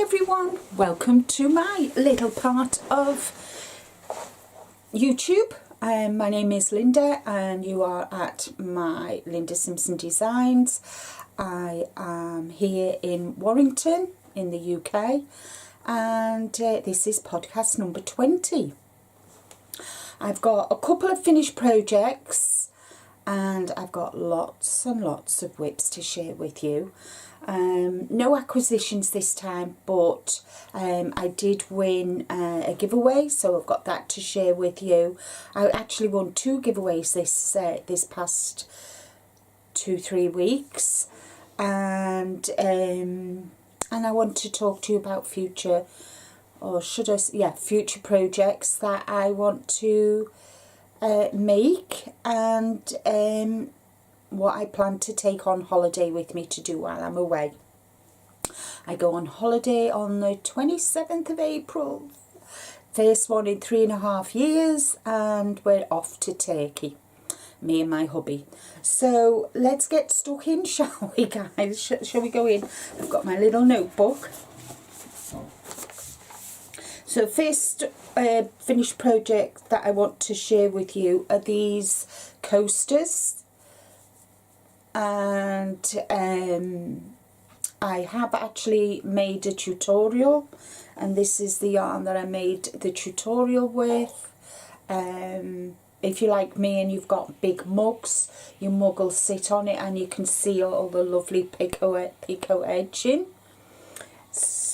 everyone, welcome to my little part of YouTube. My name is Linda and you are at my Linda Simpson Designs. I am here in Warrington in the UK and this is podcast number 20. I've got a couple of finished projects and I've got lots and lots of WIPs to share with you. No acquisitions this time, but I did win a giveaway, so I've got that to share with you. I actually won 2 giveaways this past 2-3 weeks, and I want to talk to you about future projects that I want to make, and what I plan to take on holiday with me to do while I'm away. I go on holiday on the 27th of April, first one in 3.5 years, and we're off to Turkey, me and my hubby. So let's get stuck in, shall we guys? Shall we go in? I've got my little notebook. So first finished project that I want to share with you are these coasters. And I have actually made a tutorial, and this is the yarn that I made the tutorial with. If you're like me and you've got big mugs, your mug will sit on it and you can see all the lovely picot edging.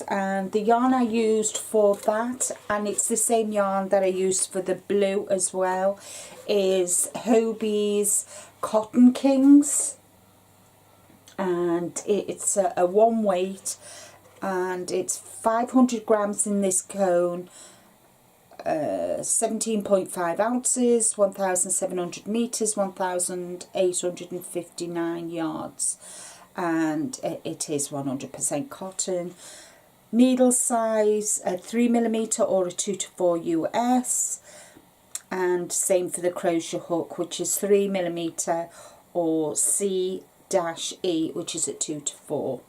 And the yarn I used for that, and it's the same yarn that I used for the blue as well, is Hobie's Cotton Kings. And it's a one weight, and it's 500 grams in this cone, 17.5 ounces, 1,700 meters, 1,859 yards, and it is 100% cotton. Needle size a 3mm or a 2 to 4 US, and same for the crochet hook, which is 3mm or C-E, which is at 2 to 4,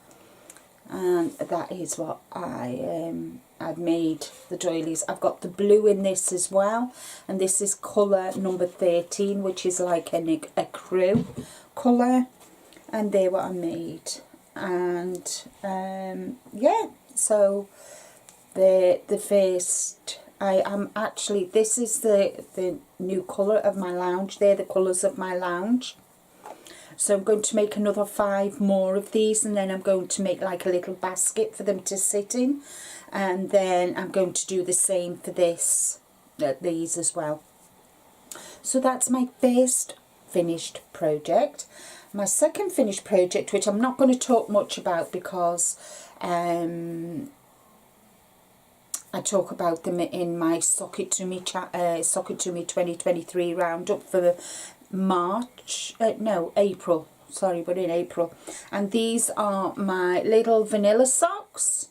and that is what I've made the doilies. I've got the blue in this as well, and this is colour number 13, which is like a crew colour, and they're what I made. And yeah, so the first, I am actually, this is the new colour of my lounge. They're the colours of my lounge. So I'm going to make another 5 more of these, and then I'm going to make like a little basket for them to sit in, and then I'm going to do the same for these as well. So that's my first finished project. My second finished project, which I'm not going to talk much about because I talk about them in my Sock It To Me 2023 roundup for April. Sorry, we're in April. And these are my little vanilla socks.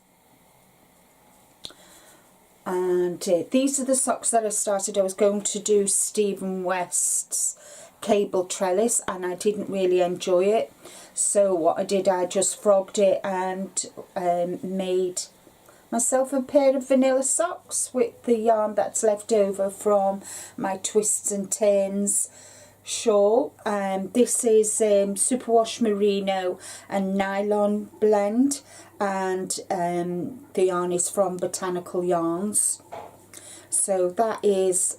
And these are the socks that I started. I was going to do Stephen West's cable trellis, and I didn't really enjoy it. So what I did, I just frogged it and made myself a pair of vanilla socks with the yarn that's left over from my Twists and Turns shawl. This is superwash merino and nylon blend, and the yarn is from Botanical Yarns. So that is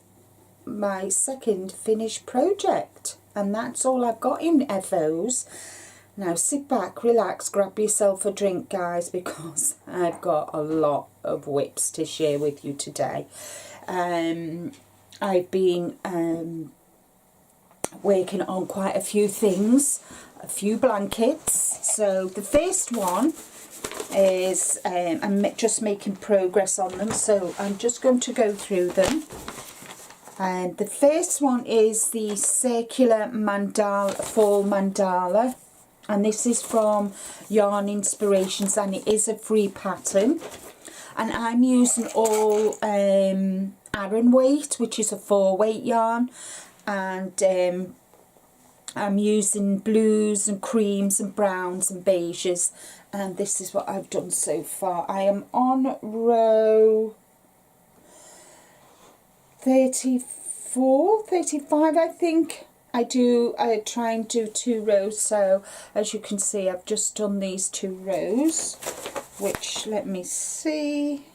my second finished project, and that's all I've got in FOs. Now sit back, relax, grab yourself a drink guys, because I've got a lot of WIPs to share with you today. I've been working on quite a few things, a few blankets. So the first one is, I'm just making progress on them, so I'm just going to go through them. And the first one is the circular mandala, fall mandala, and this is from Yarn Inspirations, and it is a free pattern, and I'm using all Aran weight, which is a 4 weight yarn, and I'm using blues and creams and browns and beiges, and this is what I've done so far. I am on row 34, 35 I think. I try and do 2 rows, so as you can see I've just done these 2 rows, which, let me see,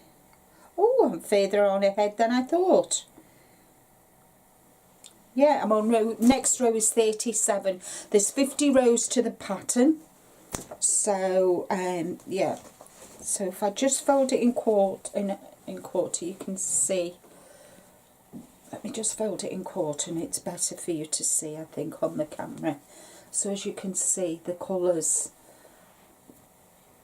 oh, I'm further on ahead than I thought. Yeah, I'm on row, next row is 37. There's 50 rows to the pattern, so yeah, so if I just fold it in quarter, you can see. Let me just fold it in quarter, and it's better for you to see, I think, on the camera. So as you can see, the colours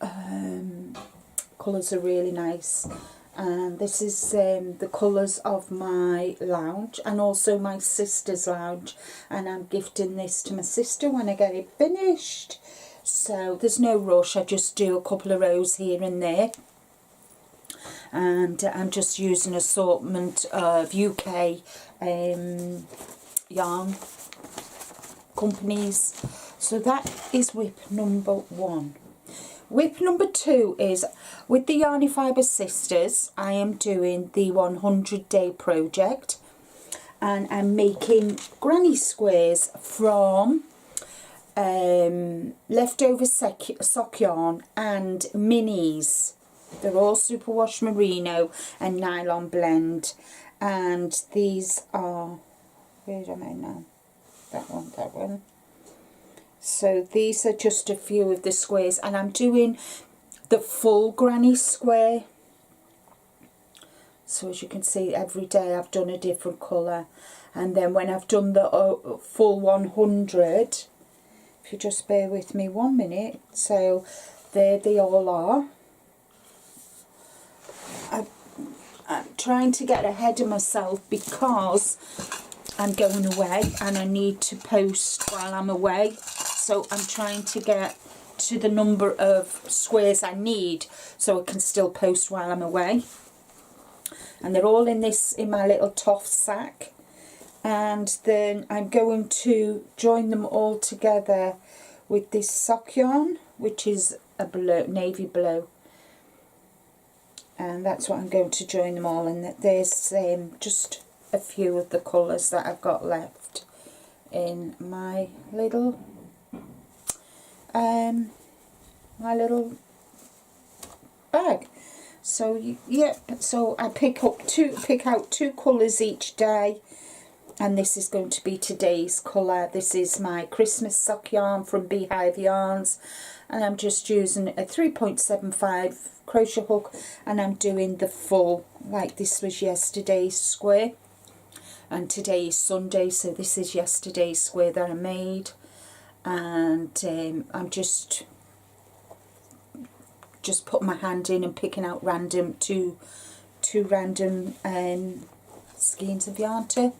are really nice, and this is the colours of my lounge and also my sister's lounge, and I'm gifting this to my sister when I get it finished. So there's no rush, I just do a couple of rows here and there. And I'm just using assortment of UK yarn companies. So that is WIP number 1. WIP number 2 is with the Yarny Fibre Sisters. I am doing the 100-day project, and I'm making granny squares from leftover sock yarn and minis. They're all superwash merino and nylon blend, and these are, where am I now? That one. So these are just a few of the squares, and I'm doing the full granny square. So as you can see, every day I've done a different colour, and then when I've done the full 100, if you just bear with me 1 minute, so there they all are. I'm trying to get ahead of myself because I'm going away and I need to post while I'm away. So I'm trying to get to the number of squares I need so I can still post while I'm away. And they're all in my little toff sack. And then I'm going to join them all together with this sock yarn, which is a blue, navy blue. And that's what I'm going to join them all in. There's just a few of the colours that I've got left in my little bag. So yeah, so I pick out 2 colours each day, and this is going to be today's colour. This is my Christmas sock yarn from Beehive Yarns, and I'm just using a 3.75 crochet hook, and I'm doing the full, like this was yesterday's square, and today is Sunday, so this is yesterday's square that I made. And I'm just putting my hand in and picking out random two random skeins of yarn to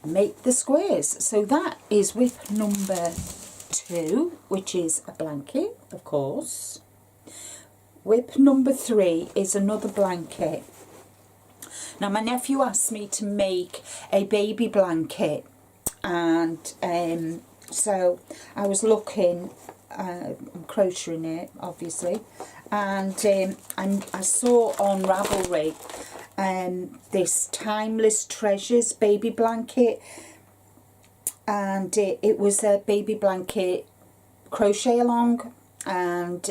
make the squares. So that is WIP number 2, which is a blanket, of course. WIP number 3 is another blanket. Now my nephew asked me to make a baby blanket, and so I was looking, I'm crocheting it obviously, and I saw on Ravelry this Timeless Treasures baby blanket, and it was a baby blanket crochet along, and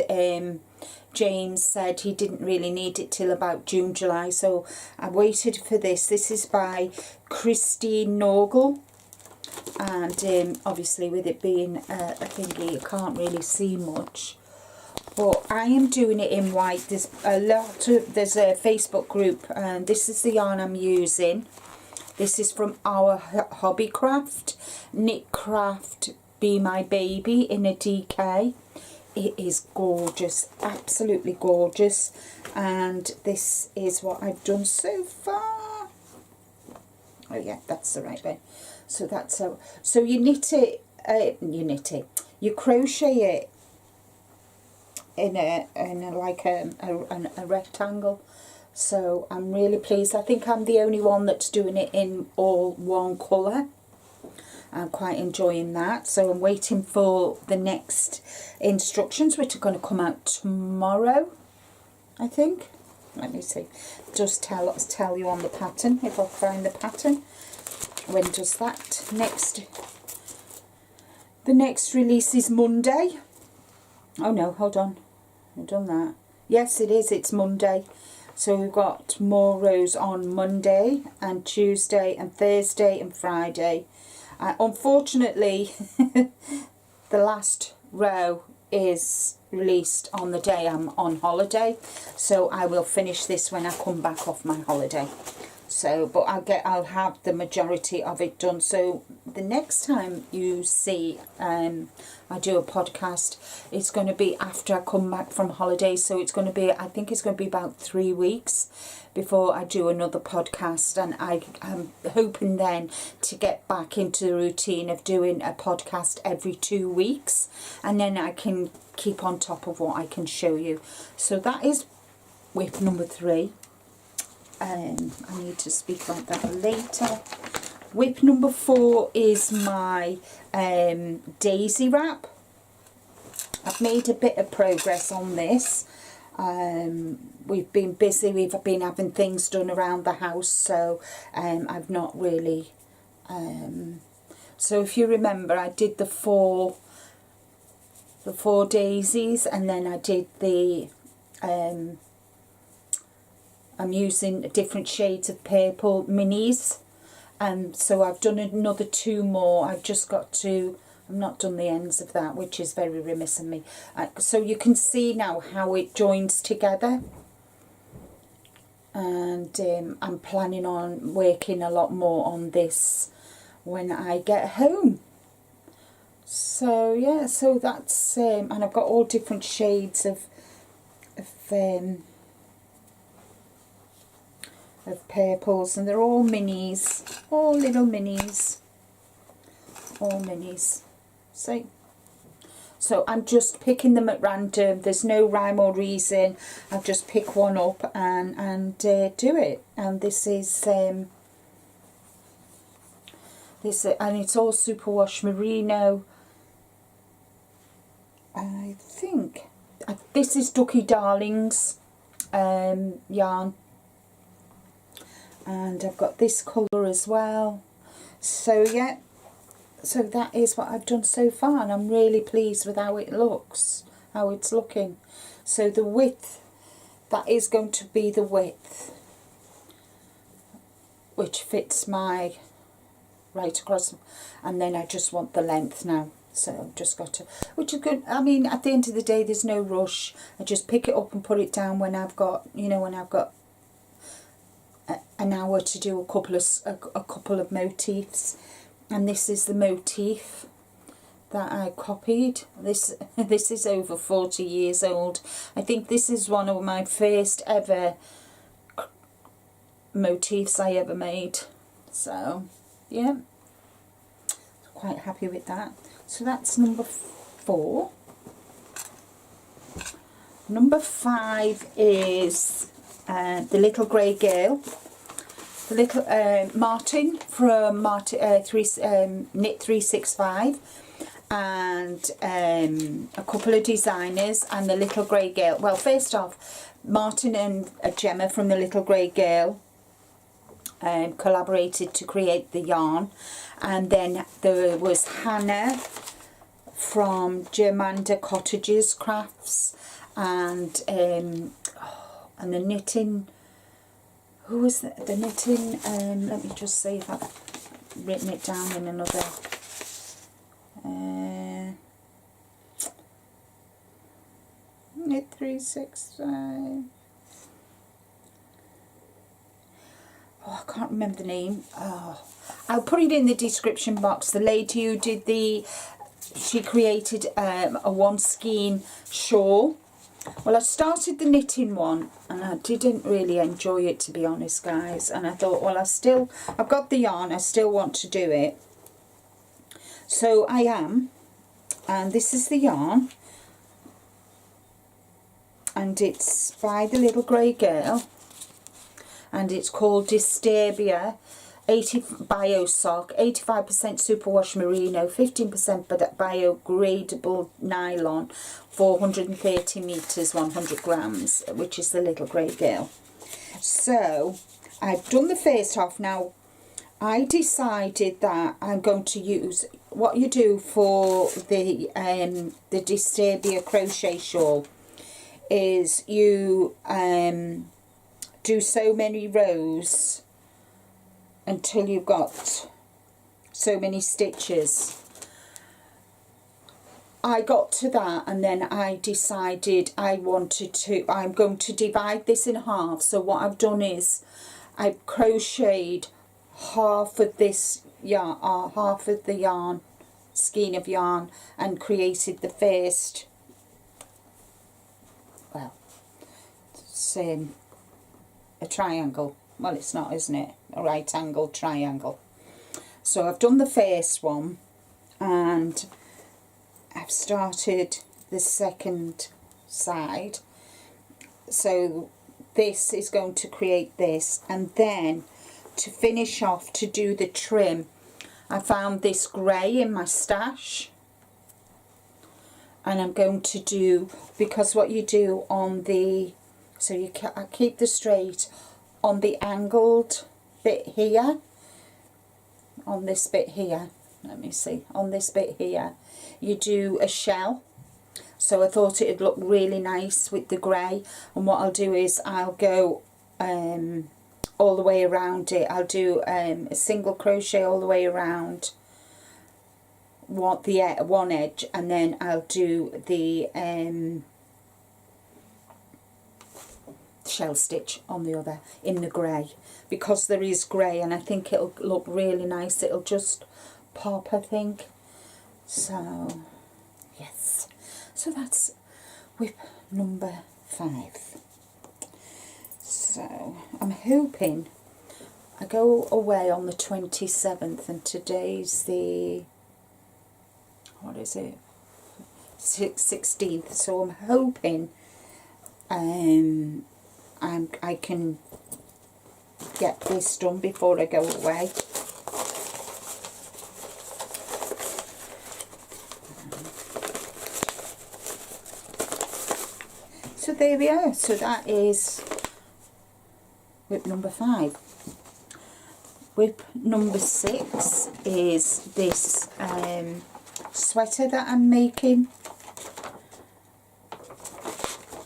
James said he didn't really need it till about June, July, so I waited for this. This is by Christine Norgal, and obviously with it being a thingy, you can't really see much, but I am doing it in white. There's a Facebook group, and this is the yarn I'm using. This is from our HobbyCraft, Knitcraft Be My Baby in a DK. It is gorgeous, absolutely gorgeous, and this is what I've done so far. Oh yeah, that's the right way. So that's how. So you knit it. You crochet it in a like a rectangle. So I'm really pleased. I think I'm the only one that's doing it in all one colour. I'm quite enjoying that. So I'm waiting for the next instructions, which are going to come out tomorrow, I think. Let me see. Just tell you on the pattern, if I find the pattern. When does that next? The next release is Monday. Oh no, hold on. I've done that. Yes, it is. It's Monday. So we've got more rows on Monday and Tuesday and Thursday and Friday. Unfortunately, the last row is released on the day I'm on holiday, so I will finish this when I come back off my holiday. So, but I'll have the majority of it done. So the next time you see I do a podcast, it's going to be after I come back from holiday. So it's going to be, I think it's going to be about 3 weeks before I do another podcast, and I'm hoping then to get back into the routine of doing a podcast every 2 weeks, and then I can keep on top of what I can show you. So that is WIP number 3. I need to speak about that later. WIP number 4 is my daisy wrap. I've made a bit of progress on this. We've been busy, we've been having things done around the house, so I've not really so if you remember, I did the four daisies, and then I did the I'm using different shades of purple minis, and so I've done another 2 more. I've just got to, I've not done the ends of that, which is very remiss of me. So you can see now how it joins together, and I'm planning on working a lot more on this when I get home. So yeah, so that's and I've got all different shades of purples, and they're all minis, all little minis, all minis. So I'm just picking them at random. There's no rhyme or reason. I'll just pick one up and do it. And this is this, and it's all superwash merino. I think this is Ducky Darlings yarn, and I've got this colour as well. So yeah, so that is what I've done so far, and I'm really pleased with how it looks, how it's looking. So the width, that is going to be the width which fits my right across, and then I just want the length now. So I've just got to, which is good. I mean, at the end of the day, there's no rush. I just pick it up and put it down when I've got, you know, when I've got an hour to do a couple of motifs. And this is the motif that I copied. This is over 40 years old. I think this is one of my first ever motifs I ever made. So yeah, quite happy with that. So that's number 4. Number 5 is the Little Grey Girl. The little Martin from Knit 365, and a couple of designers, and the Little Grey Girl. Well, first off, Martin and Gemma from the Little Grey Girl collaborated to create the yarn, and then there was Hannah from Germanda Cottages Crafts, and the knitting. Who was the knitting? Let me just see if I've written it down in another. Knit 365. Oh, I can't remember the name. Oh, I'll put it in the description box. The lady who did she created a one skein shawl. Well, I started the knitting one and I didn't really enjoy it, to be honest, guys. And I thought, well, I've got the yarn, I still want to do it. So I am. And this is the yarn. And it's by the Little Grey Girl. And it's called Disturbia 80 bio sock, 85% superwash merino, 15% biodegradable nylon, 430 meters, 100 grams, which is the little grey girl. So I've done the first half. Now I decided that I'm going to use what you do for the Disturbia crochet shawl is you do so many rows until you've got so many stitches. I got to that, and then I decided I'm going to divide this in half. So what I've done is I've crocheted half of this yarn, half of the yarn, skein of yarn, and created the first, well, it's a triangle. Well, it's not, isn't it? A right angle triangle. So I've done the first one, and I've started the second side. So this is going to create this, and then to finish off, to do the trim, I found this grey in my stash, and I'm going to do, because what you do on the, so I keep the straight on the angled bit here, on this bit here, let me see, on this bit here, you do a shell. So I thought it'd look really nice with the grey, and what I'll do is I'll go all the way around it. I'll do a single crochet all the way around one edge, and then I'll do the shell stitch on the other in the grey, because there is grey, and I think it'll look really nice. It'll just pop, I think. So yes, so that's WIP number 5. So I'm hoping I go away on the 27th, and today's the, what is it, 16th, so I'm hoping I can get this done before I go away. So there we are. So that is WIP number 5. WIP number 6 is this sweater that I'm making.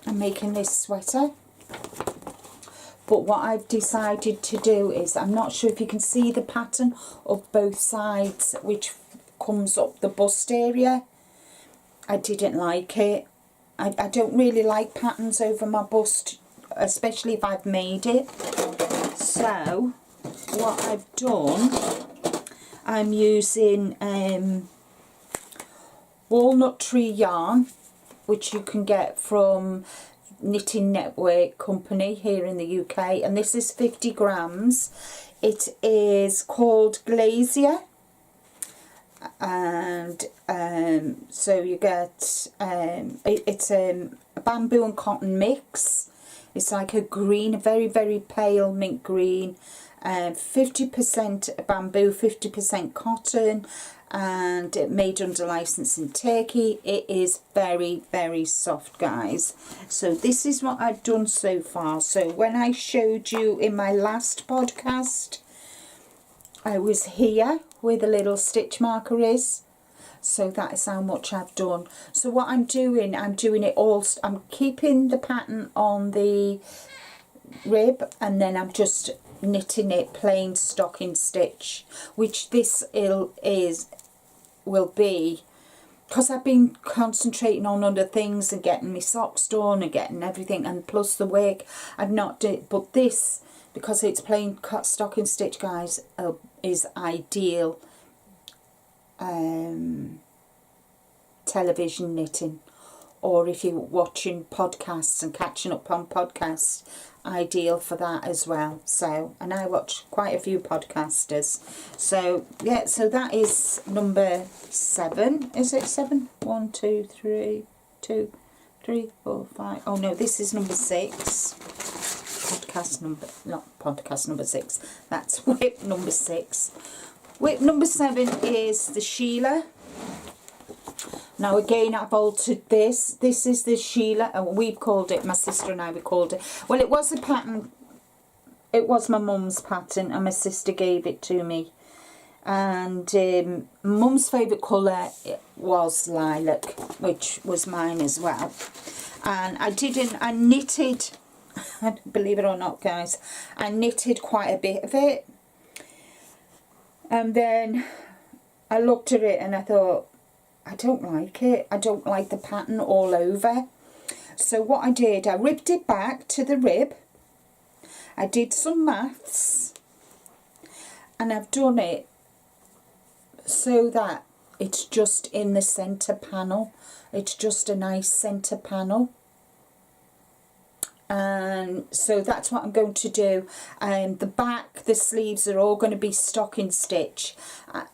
I'm making this sweater, but what I've decided to do is, I'm not sure if you can see the pattern of both sides which comes up the bust area. I didn't like it. I don't really like patterns over my bust, especially if I've made it. So what I've done, I'm using walnut tree yarn, which you can get from Knitting Network Company here in the UK, and this is 50 grams. It is called Glacier, and so you get it's a bamboo and cotton mix. It's like a green, a very, very pale mint green, 50% bamboo, 50% cotton, and it made under license in Turkey. It is very, very soft, guys. So this is what I've done so far. So when I showed you in my last podcast, I was here where the little stitch marker is. So that is how much I've done. So what I'm doing it all, I'm keeping the pattern on the rib, and then I'm just knitting it plain stocking stitch, which this will be, because I've been concentrating on other things and getting my socks done and getting everything, and plus the wig I've not did, but this, because it's plain cut stocking stitch, guys, is ideal television knitting, or if you're watching podcasts and catching up on podcasts, ideal for that as well. So, and I watch quite a few podcasters. So yeah, so that is number 7. Is it 7? 1, 2, 3, 2, 3, 4, 5. Oh no, this is number 6. podcast number, not podcast number 6, that's WIP number 6. WIP number 7 is the Sheila. Now again, I've altered this. This is the Sheila, we've called it, my sister and I, we called it. Well, it was a pattern, it was my mum's pattern, and my sister gave it to me. And mum's favourite colour was lilac, which was mine as well. And I knitted, believe it or not guys, I knitted quite a bit of it. And then I looked at it and I thought, I don't like it. I don't like the pattern all over. So what I did, I ripped it back to the rib. I did some maths. And I've done it so that it's just in the centre panel. It's just a nice centre panel. And so that's what I'm going to do. The back, the sleeves are all going to be stocking stitch,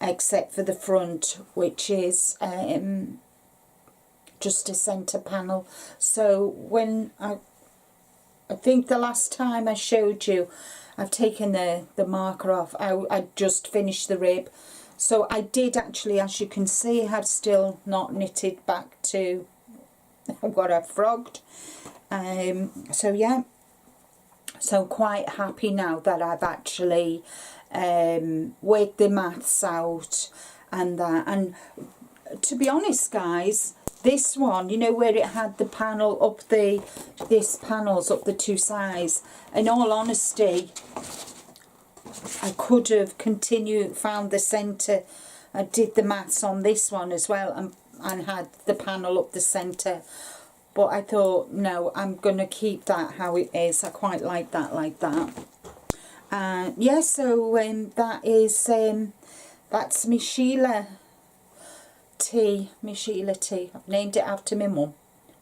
except for the front, which is just a centre panel. So when I think the last time I showed you, I've taken the marker off. I just finished the rib. So I did actually, as you can see, have still not knitted back to what I've frogged. So yeah, so I'm quite happy now that I've actually worked the maths out and that. And to be honest guys, this one, you know, where it had the panel up this panels up the two sides, in all honesty, I could have found the centre. I did the maths on this one as well, and had the panel up the centre. But I thought, no, I'm going to keep that how it is. I quite like that yeah, so that is, that's my Sheila tea. My Sheila tea. I've named it after my mum,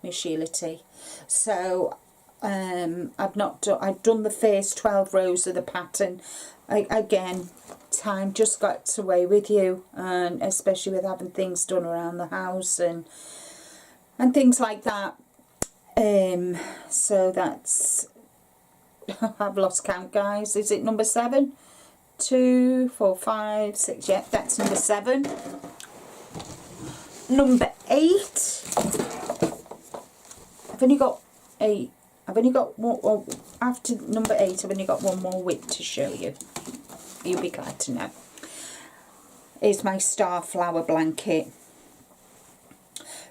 my Sheila tea. So, I've done the first 12 rows of the pattern. Again, time just got away with you, and especially with having things done around the house and things like that. So that's, I've lost count guys. Is it number 7? 2, 4, 5, 6, yeah, that's number 7. Number 8. I've only got 8. I've only got one, well, after number 8 I've only got one more WIP to show you. You'll be glad to know. Is my Starflower blanket.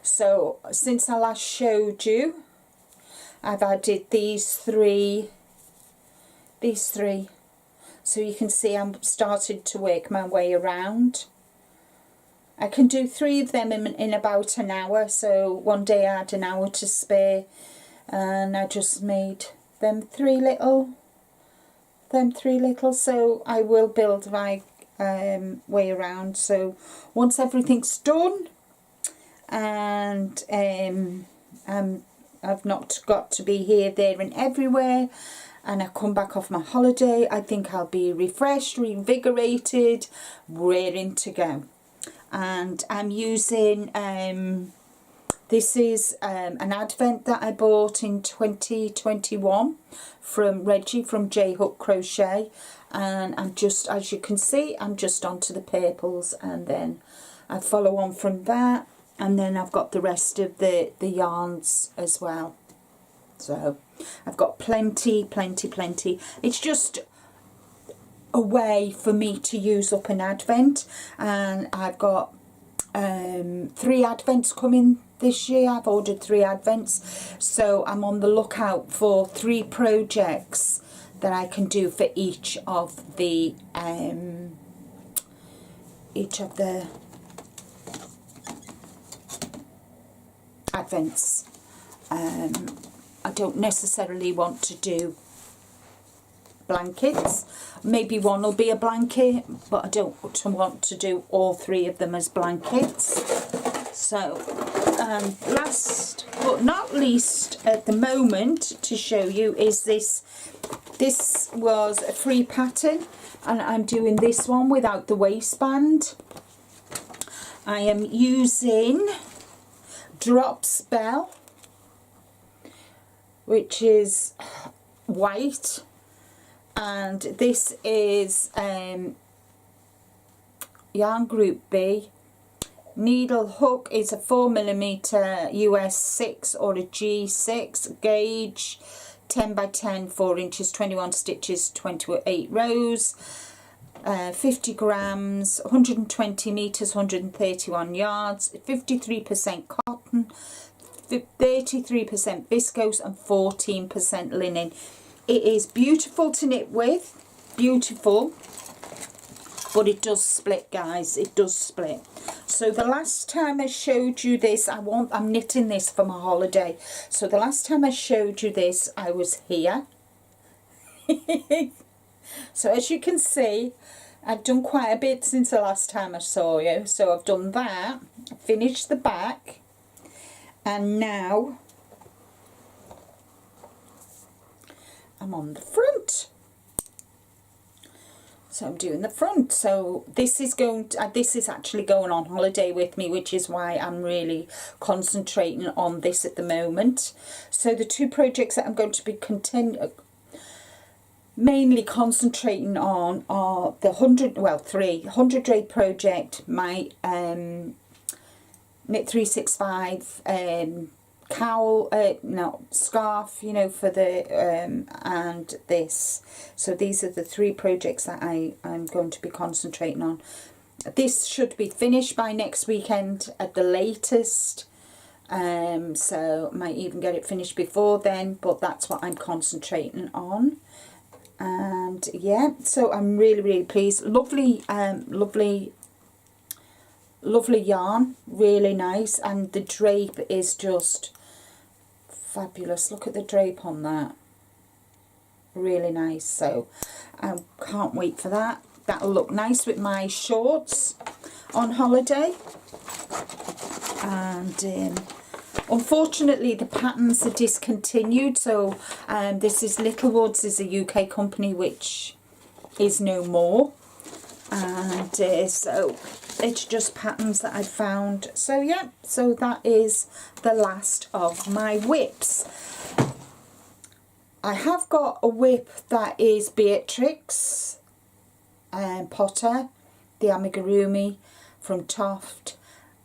So since I last showed you, I've added these three. So you can see I'm started to work my way around. I can do 3 of them in about an hour. So one day I had an hour to spare, and I just made them three little. So I will build my way around. So once everything's done, and I've not got to be here, there and everywhere, and I come back off my holiday, I think I'll be refreshed, reinvigorated, raring to go. And I'm using this is an advent that I bought in 2021 from Reggie from J Hook Crochet, and I'm just, as you can see, I'm just onto the purples, and then I follow on from that. And then I've got the rest of the yarns as well. So I've got plenty. It's just a way for me to use up an advent. And I've got 3 advents coming this year. I've ordered 3 advents. So I'm on the lookout for 3 projects that I can do for each of the advents. I don't necessarily want to do blankets. Maybe one will be a blanket, but I don't want to do all 3 of them as blankets. So last but not least at the moment to show you is this. This was a free pattern, and I'm doing this one without the waistband. I am using Drop Spell, which is, white, and this is yarn group B. Needle hook is a 4mm US 6 or a G6 gauge, 10 by 10, 4 inches, 21 stitches, 28 rows, 50 grams, 120 meters, 131 yards, 53% cotton, 33% viscose and 14% linen. It is beautiful to knit with, beautiful, but it does split, guys, it does split. So the last time I showed you this, I'm knitting this for my holiday. So the last time I showed you this, I was here. So as you can see, I've done quite a bit since the last time I saw you. So I've done that, finished the back, and now I'm on the front. So I'm doing the front. So this is actually going on holiday with me, which is why I'm really concentrating on this at the moment. So the two projects that I'm going to be mainly concentrating on are the 100 Raid project, my Knit 365 cowl, scarf, you know, for the and this. So these are the three projects that I'm going to be concentrating on. This should be finished by next weekend at the latest, so might even get it finished before then, but that's what I'm concentrating on. And yeah, so I'm really pleased. Lovely yarn, really nice, and the drape is just fabulous. Look at the drape on that, really nice. So I can't wait for that. That'll look nice with my shorts on holiday. And unfortunately the patterns are discontinued, so this is Littlewoods, is a UK company which is no more, and so it's just patterns that I found. So yeah, so that is the last of my WIPs. I have got a WIP that is Beatrix Potter, the amigurumi from Toft,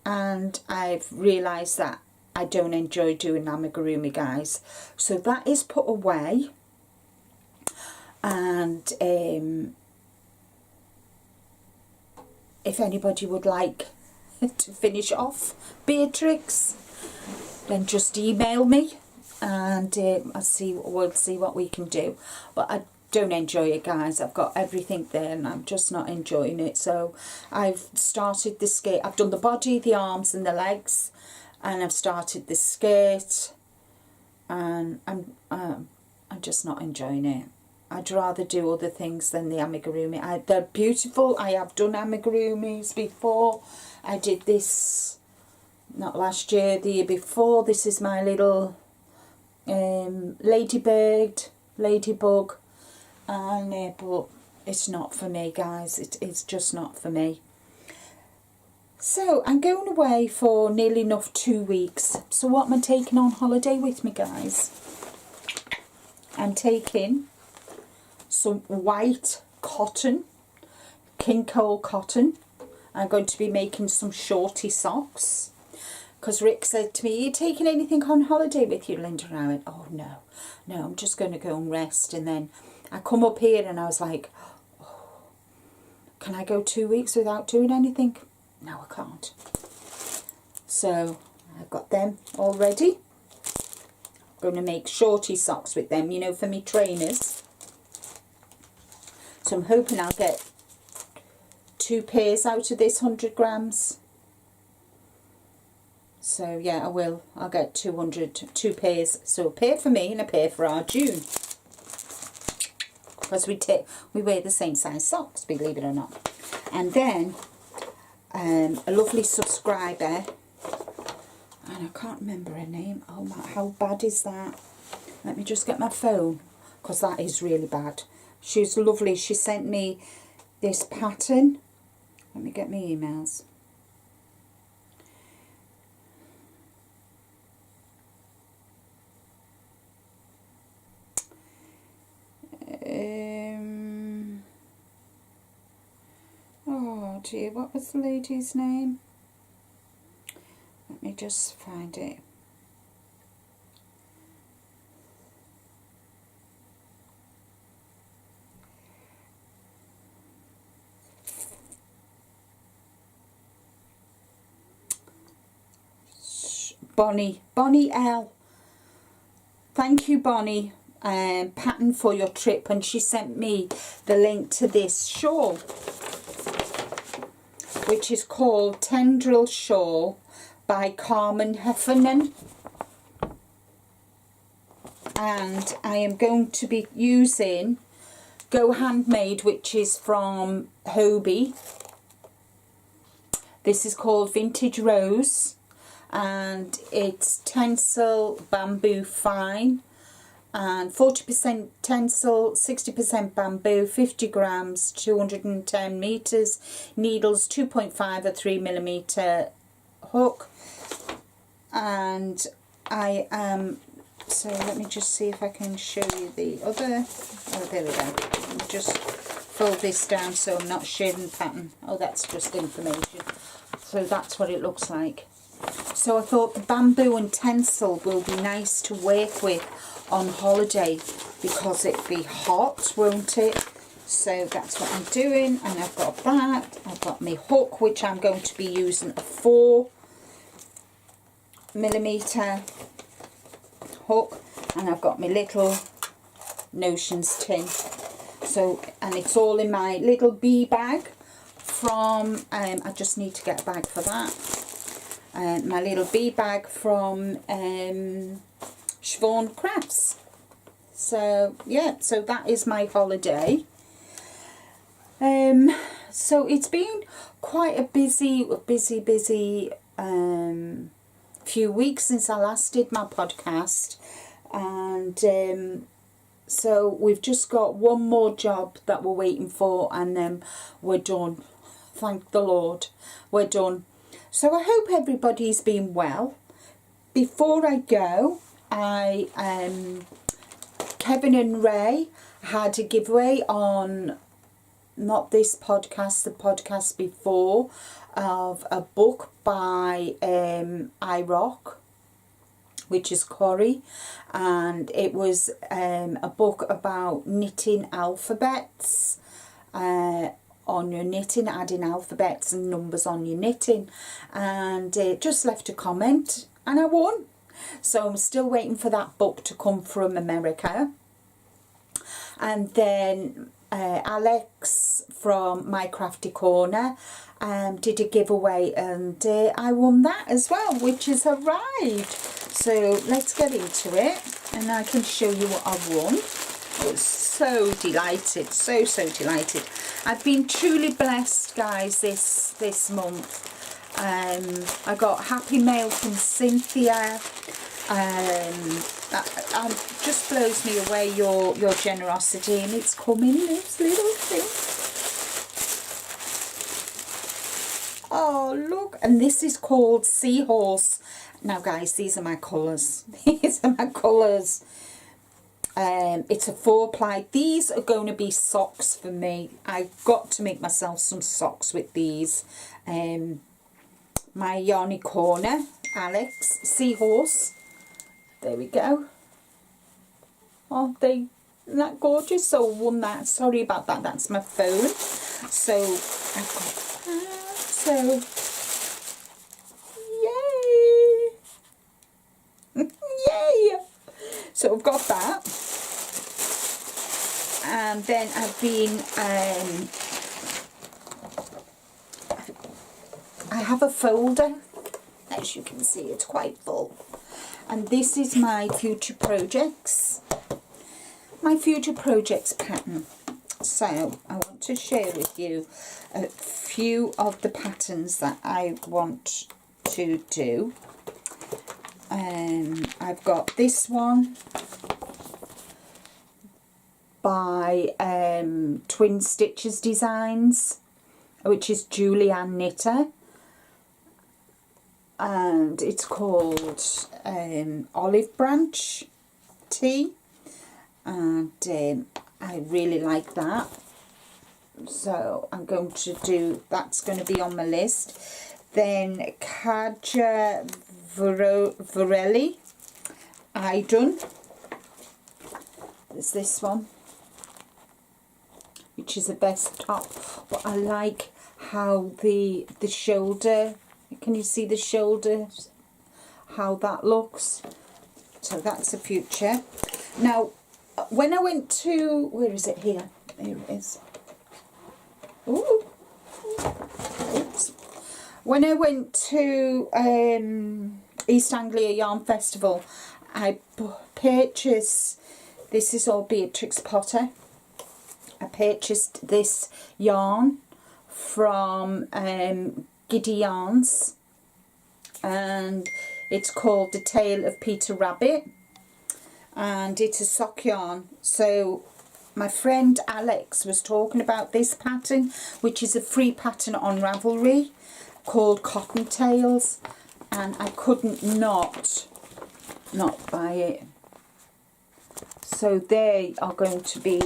and I've realised that I don't enjoy doing amigurumi, guys, so that is put away. And if anybody would like to finish off Beatrix, then just email me, and we'll see what we can do. But I don't enjoy it, guys. I've got everything there and I'm just not enjoying it. So I've started the skirt. I've done the body, the arms and the legs, and I've started the skirt, and I'm just not enjoying it. I'd rather do other things than the amigurumi. They're beautiful. I have done amigurumis before. I did this, not last year, the year before. This is my little ladybug, and but it's not for me, guys. It's just not for me. So I'm going away for nearly enough 2 weeks. So what am I taking on holiday with me, guys? I'm taking some white cotton, king cole cotton. I'm going to be making some shorty socks, because Rick said to me, "Are you taking anything on holiday with you, Linda?" And I went, "Oh no, I'm just going to go and rest." And then I come up here and I was like, oh, can I go 2 weeks without doing anything? No, I can't. So I've got them all ready. I'm going to make shorty socks with them, you know, for me trainers. So I'm hoping I'll get 2 pairs out of this 100 grams. So yeah, I will. I'll get 2 pairs. So a pair for me and a pair for our June. Because we wear the same size socks, believe it or not. And then a lovely subscriber, and I can't remember her name. Oh my, how bad is that? Let me just get my phone, because that is really bad. She's lovely. She sent me this pattern. Let me get my emails. Oh dear, what was the lady's name? Let me just find it. Bonnie L. Thank you, Bonnie, Pattern, for your trip, and she sent me the link to this shawl, which is called Tendril Shawl by Carmen Hefferman. And I am going to be using Go Handmade, which is from Hobby. This is called Vintage Rose, and it's Tencel Bamboo Fine, and 40% Tencel, 60% bamboo, 50 grams, 210 meters, needles 2.5 or 3mm hook. And I am, so let me just see if I can show you the other, oh there we go. Let me just fold this down so I'm not sharing the pattern. Oh, that's just information. So that's what it looks like. So I thought the bamboo and Tencel will be nice to work with on holiday, because it'd be hot, won't it? So that's what I'm doing, and I've got that. I've got my hook, which I'm going to be using a 4mm hook, and I've got my little notions tin. So, and it's all in my little bee bag from, I just need to get a bag for that. My little bee bag from Shawl Crafts. So yeah, so that is my holiday. So it's been quite a busy few weeks since I last did my podcast, and so we've just got one more job that we're waiting for, and then we're done. Thank the Lord, we're done. So I hope everybody's been well. Before I go, Kevin and Ray had a giveaway on, not this podcast, the podcast before, of a book by iRock, which is Corey, and it was a book about knitting alphabets, on your knitting, adding alphabets and numbers on your knitting, and just left a comment and I won. So I'm still waiting for that book to come from America. And then Alex from My Crafty Corner did a giveaway, and I won that as well, which has arrived. So let's get into it, and I can show you what I won. I was so delighted, so delighted. I've been truly blessed, guys, this month. I got Happy Mail from Cynthia. That just blows me away, your generosity, and it's come in this little thing. Oh look, and this is called Seahorse. Now guys, these are my colours. These are my colours. It's a 4-ply. These are going to be socks for me. I've got to make myself some socks with these. My Yarny Corner, Alex, Seahorse. There we go. Aren't they, isn't that gorgeous? So I won that. Sorry about that. That's my phone. So I've got that. So yay! Yay! So I've got that. And then I've been, I have a folder, as you can see, it's quite full. And this is my future projects. My future projects pattern. So I want to share with you a few of the patterns that I want to do. I've got this one by Twin Stitches Designs, which is Julianne Knitter, and it's called Olive Branch Tea, and I really like that. So I'm going to do, that's going to be on my list. Then Kajsa Vuorela, Idun. There's this one, which is a best top. But I like how the shoulder, can you see the shoulder, how that looks? So that's a future. Now, when I went to, where is it here? There it is. Ooh. Oops. When I went to East Anglia Yarn Festival, I purchased, this is all Beatrix Potter. I purchased this yarn from Giddy Yarns, and it's called The Tale of Peter Rabbit, and it's a sock yarn. So my friend Alex was talking about this pattern, which is a free pattern on Ravelry called Cottontails, and I couldn't not buy it. So they are going to be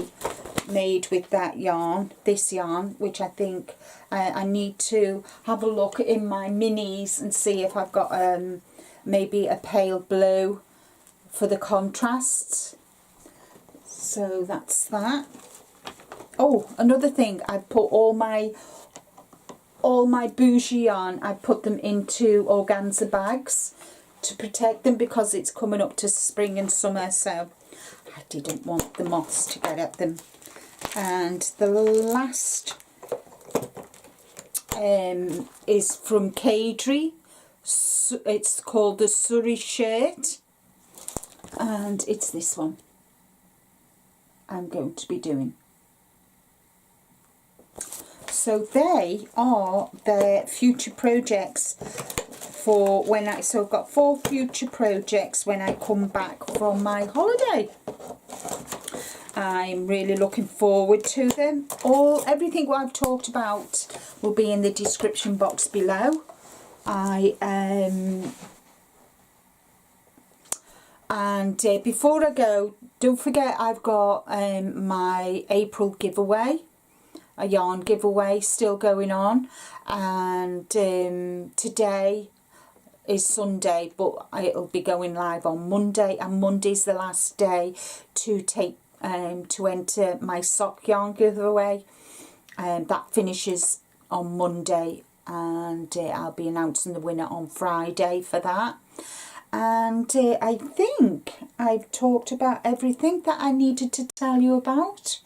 made with that yarn, this yarn, which I think I need to have a look in my minis and see if I've got maybe a pale blue for the contrasts. So that's that. Oh, another thing, I put all my bougie yarn, I put them into organza bags to protect them because it's coming up to spring and summer, so I didn't want the moths to get at them. And the last is from Caidree. It's called the Suri shirt, and it's this one I'm going to be doing. So they are their future projects for when so I've got 4 future projects when I come back from my holiday. I'm really looking forward to them. Everything what I've talked about will be in the description box below. Before I go, don't forget I've got my April giveaway, a yarn giveaway still going on, and today is Sunday, but it'll be going live on Monday, and Monday's the last day to take to enter my sock yarn giveaway, and that finishes on Monday, and I'll be announcing the winner on Friday for that. And I think I've talked about everything that I needed to tell you about.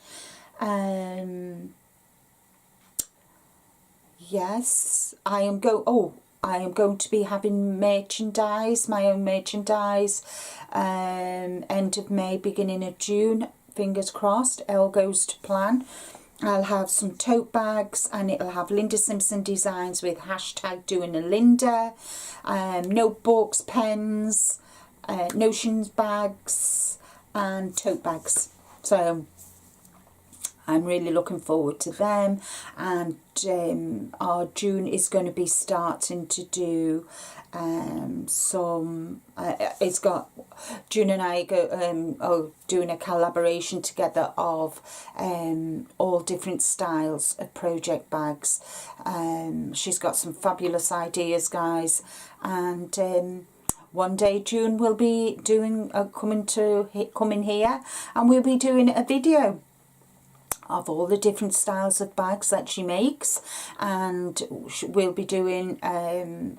Yes, I am going to be having merchandise, my own merchandise, end of May, beginning of June. Fingers crossed, all goes to plan. I'll have some tote bags, and it'll have Linda Simpson designs with hashtag doingalinda, notebooks, pens, notions bags, and tote bags. So I'm really looking forward to them. And our June is going to be starting to do some, it's got, June and I are doing a collaboration together of all different styles of project bags. She's got some fabulous ideas, guys, and one day June will be doing coming here, and we'll be doing a video of all the different styles of bags that she makes, and we'll be doing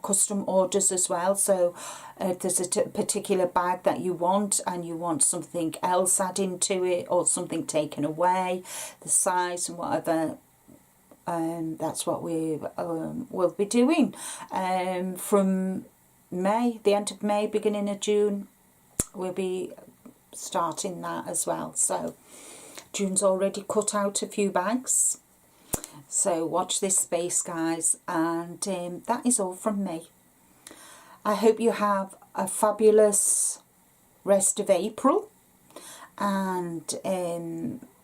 custom orders as well. So if there's a particular bag that you want and you want something else added to it or something taken away, the size and whatever, that's what we will be doing from May, the end of May, beginning of June. We'll be starting that as well. So June's already cut out a few bags, so watch this space, guys, and that is all from me. I hope you have a fabulous rest of April, and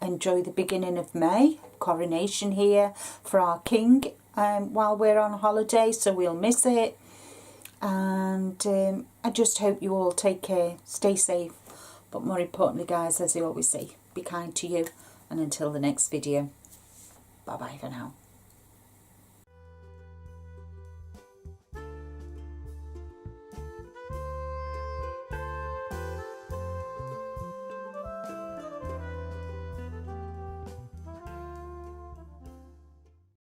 enjoy the beginning of May. Coronation here for our king while we're on holiday, so we'll miss it, and I just hope you all take care, stay safe, but more importantly, guys, as I always say, be kind to you And until the next video, bye bye for now.